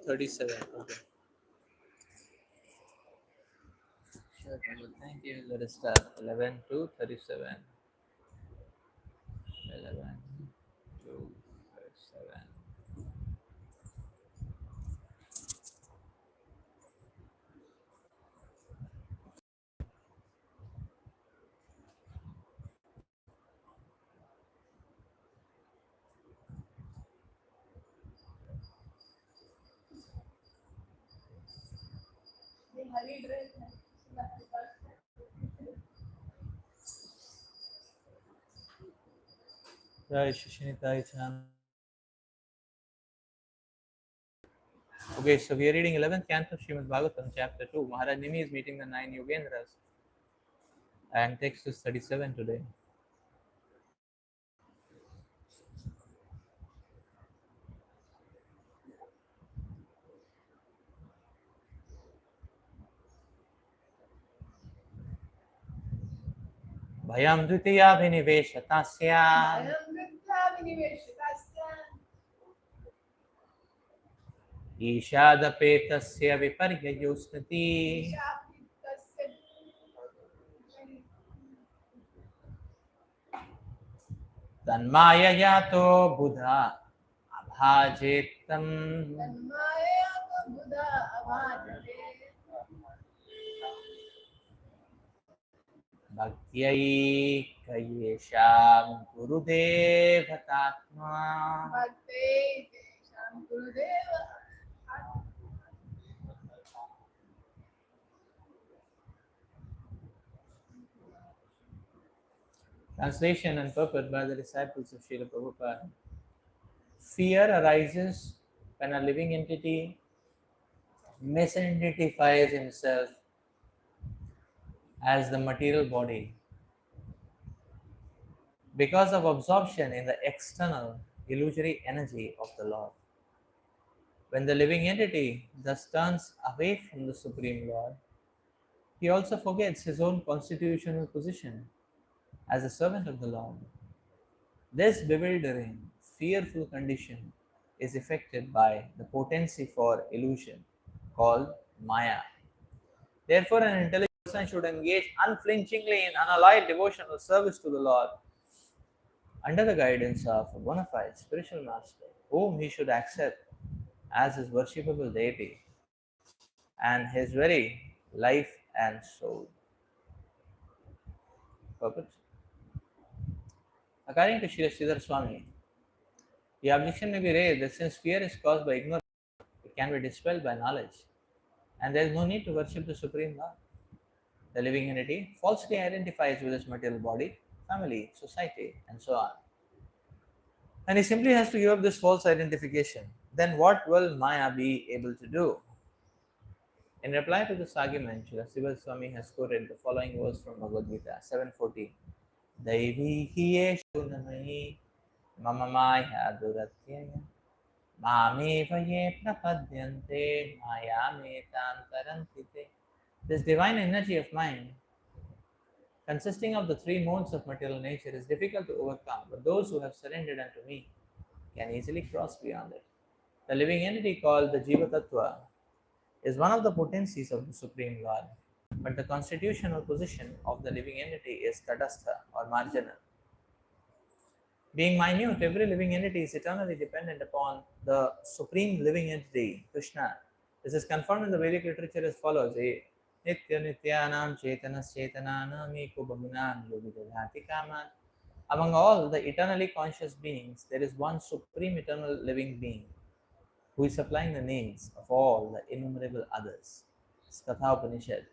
37. Okay. Sure, thank you. Let us start. 11 to 37. 11 to 37. Jai Shishinitai Chan. Okay, so we are reading 11th canto of Srimad Bhagavatam, chapter 2. Maharaj Nimi is meeting the 9 Yogendras. And text is 37 today. Bhayam dvitiya viniveshatasya ईशादपेतस्य विपर्ययोस्मृति तन्मायया तो बुधा अभाजेत्तम् भक्त्यैकयेषां गुरुदेवतात्मा Translation and purport by the disciples of Srila Prabhupada. Fear arises when a living entity misidentifies himself as the material body because of absorption in the external illusory energy of the Lord. When the living entity thus turns away from the Supreme Lord, he also forgets his own constitutional position as a servant of the Lord. This bewildering, fearful condition is effected by the potency for illusion called Maya. Therefore, an intelligent person should engage unflinchingly in unalloyed devotional service to the Lord under the guidance of a bona fide spiritual master, whom he should accept as his worshipable deity and his very life and soul. Purpose. According to Srila Sridhar Swami, the objection may be raised that since fear is caused by ignorance, it can be dispelled by knowledge, and there is no need to worship the Supreme Lord. The living entity falsely identifies with his material body, family, society, and so on. And he simply has to give up this false identification. Then what will Maya be able to do? In reply to this argument, Srila Sridhar Swami has quoted the following verse from Bhagavad Gita 7:40. Daivi hiyeshu namahi mama maya duratyaya mameva ye prapadyante mayametam tarantite. This divine energy of mind, consisting of the three modes of material nature, is difficult to overcome, but those who have surrendered unto me can easily cross beyond it. The living entity called the Jiva Tattva is one of the potencies of the Supreme Lord, but the constitutional position of the living entity is Tadastha or marginal. Being minute, every living entity is eternally dependent upon the Supreme Living Entity, Krishna. This is confirmed in the Vedic literature as follows. Nitya Nityanam Chetanas Chetananam Eko Bhagunam Yogi Kaman. Among all the eternally conscious beings, there is one supreme eternal living being who is supplying the needs of all the innumerable others. Katha Upanishad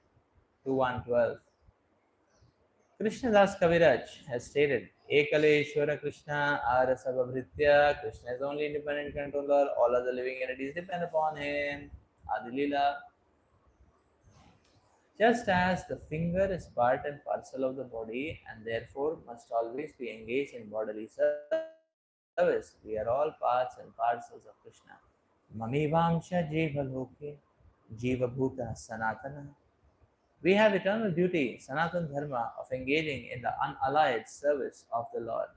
2.1.12. Krishnadas Kaviraj has stated, Ekaleshwara Krishna Arasabhabhritya. Krishna is the only independent controller, all other living entities depend upon him. Adilila. Just as the finger is part and parcel of the body and therefore must always be engaged in bodily service, we are all parts and parcels of Krishna. Mamivamsha Jiva Loke Jiva Bhuta Sanatana. We have eternal duty, Sanatana Dharma, of engaging in the unallied service of the Lord.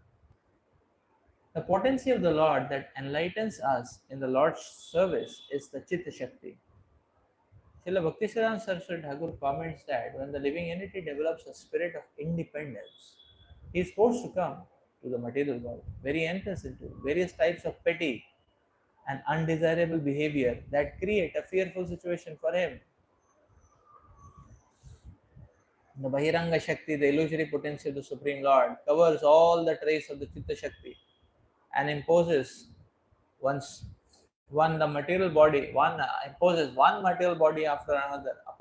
The potency of the Lord that enlightens us in the Lord's service is the Chitta Shakti. Srila Bhaktisiddhanta Saraswati Thakur comments that when the living entity develops a spirit of independence, he is forced to come to the material world, where he enters into various types of petty and undesirable behavior that create a fearful situation for him. The Bahiranga Shakti, the illusory potency of the Supreme Lord, covers all the trace of the Chitta Shakti and imposes once one the material body, one imposes one material body after another upon